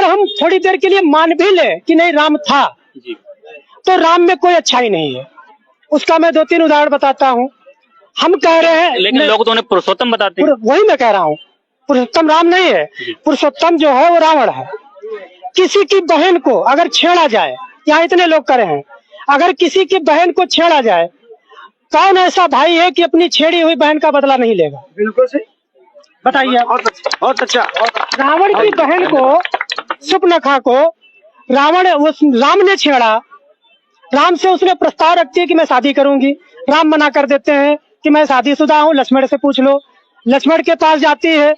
हम थोड़ी देर के लिए मान भी ले कि नहीं राम था जी। तो राम में कोई अच्छाई नहीं है। उसका मैं 2-3 उदाहरण बताता हूँ। हम कह रहे हैं लेकिन लोग तो उन्हें पुरुषोत्तम बताते हैं। वही मैं कह रहा हूँ, पुरुषोत्तम राम नहीं है, पुरुषोत्तम जो है वो रावण है। किसी की बहन को अगर छेड़ा जाए, यहाँ इतने लोग करे हैं, अगर किसी की बहन को छेड़ा जाए, कौन ऐसा भाई है कि अपनी छेड़ी हुई बहन का बदला नहीं लेगा? बिल्कुल सही, बताइए। बहुत अच्छा। रावण की बहन को, सुपनखा को राम ने छेड़ा। राम से उसने प्रस्ताव रखती है कि मैं शादी करूंगी। राम मना कर देते हैं कि मैं शादीशुदा हूँ, लक्ष्मण से पूछ लो। लक्ष्मण के पास जाती है।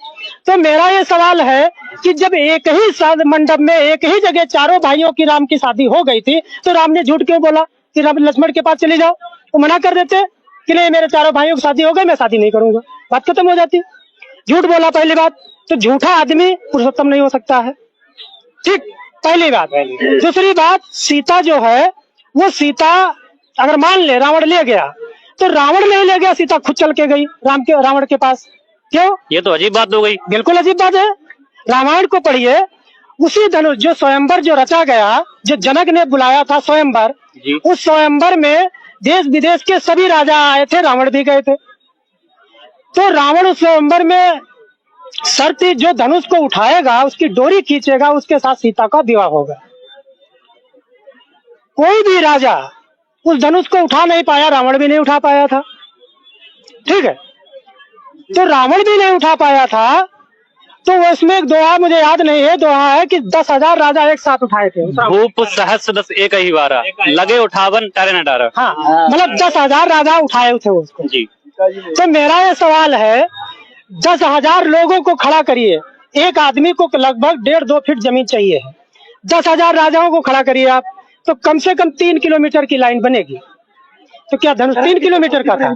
तो मेरा ये सवाल है कि जब एक ही मंडप में एक ही जगह चारों भाइयों की राम की शादी हो गई थी, तो राम ने झूठ क्यों बोला कि राम लक्ष्मण के पास चले जाओ? वो मना कर देते कि नहीं, मेरे चारों भाइयों की शादी हो गई, मैं शादी नहीं करूंगा, बात खत्म हो जाती। झूठ बोला पहली बात। तो झूठा आदमी पुरुषोत्तम नहीं हो सकता है, ठीक, पहली बात। दूसरी बात, सीता जो है वो सीता अगर मान ले रावण ले गया, तो रावण नहीं ले गया, सीता खुद चल के गई रावण के पास। क्यों? ये तो अजीब बात हो गई। बिल्कुल अजीब बात है। रामायण को पढ़िए, उसी धनुष जो स्वयंवर जो रचा गया, जो जनक ने बुलाया था स्वयंवर, उस स्वयंवर में देश विदेश के सभी राजा आए थे, रावण भी गए थे। तो रावण उस स्वयंवर में शर्त जो धनुष को उठाएगा, उसकी डोरी खींचेगा, उसके साथ सीता का विवाह होगा। कोई भी राजा उस धनुष को उठा नहीं पाया, रावण भी नहीं उठा पाया था, ठीक है। तो रावण भी नहीं उठा पाया था, तो उसमें एक दोहा मुझे याद नहीं है, दोहा है कि 10,000 राजा एक साथ उठाए थे। भूप सहस्र दस एक ही वारा, लगे उठावन टारे न डारा। हाँ, मतलब 10,000 राजा उठाए थे उसको जी। तो मेरा ये सवाल है, 10,000 लोगों को खड़ा करिए, एक आदमी को लगभग 1.5-2 फीट जमीन चाहिए है। 10,000 राजाओं को खड़ा करिए आप, तो कम से कम 3 किलोमीटर की लाइन बनेगी। तो क्या धनुष 3 किलोमीटर का था?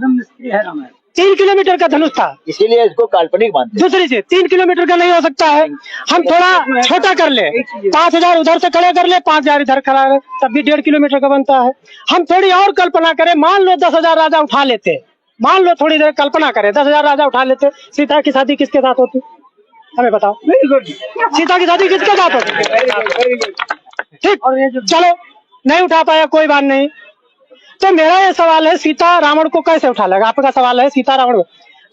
3 किलोमीटर का धनुष था, इसीलिए इसको काल्पनिक मानते हैं। दूसरी चीज 3 किलोमीटर का नहीं हो सकता है। हम थोड़ा छोटा कर ले, 5,000 उधर से खड़े कर ले, 5,000 इधर खड़ा है, तब भी 1.5 किलोमीटर का बनता है। हम थोड़ी और कल्पना करें, मान लो 10,000 राजा उठा लेते, मान लो थोड़ी देर कल्पना करें, 10,000 राजा उठा लेते, सीता की शादी किसके साथ होती? हमें बताओ, सीता की शादी किसके साथ होती? ठीक, चलो नहीं उठा पाया, कोई बात नहीं। तो मेरा ये सवाल है, सीता रावण को कैसे उठा लेगा? आपका सवाल है सीता रावण।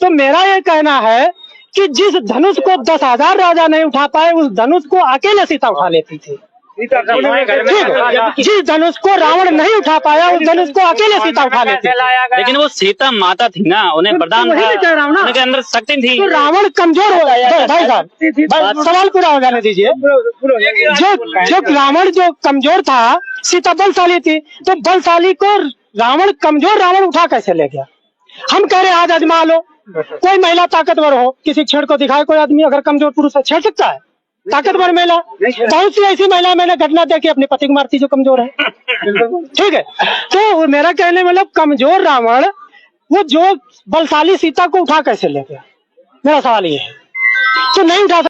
तो मेरा ये कहना है कि जिस धनुष को 10,000 राजा नहीं उठा पाए, उस धनुष को अकेले सीता उठा लेती थी। जिस धनुष को रावण नहीं उठा पाया, उस धनुष को अकेले सीता उठा लेती। लेकिन वो सीता माता थी ना, उन्हें वरदान था, उनके अंदर शक्ति थी। तो रावण कमजोर हो गया। भाई साहब, सवाल पूरा हो जाने दीजिए। जो रावण जो कमजोर था, सीता बलशाली थी, तो बलशाली को रावण कमजोर रावण उठा कैसे ले गया? हम कह रहे आज आजमा लो, कोई महिला ताकतवर हो, किसी छेड़ को दिखाए कोई आदमी, अगर कमजोर पुरुष है छेड़ सकता है? ताकतवर महिला, बहुत सी ऐसी महिला मैंने घटना देखी अपने पति को मारती जो कमजोर है, ठीक है। तो मेरा कहने मतलब कमजोर रावण वो जो बलशाली सीता को उठा कैसे ले गया? मेरा सवाल ये है। तो नहीं उठा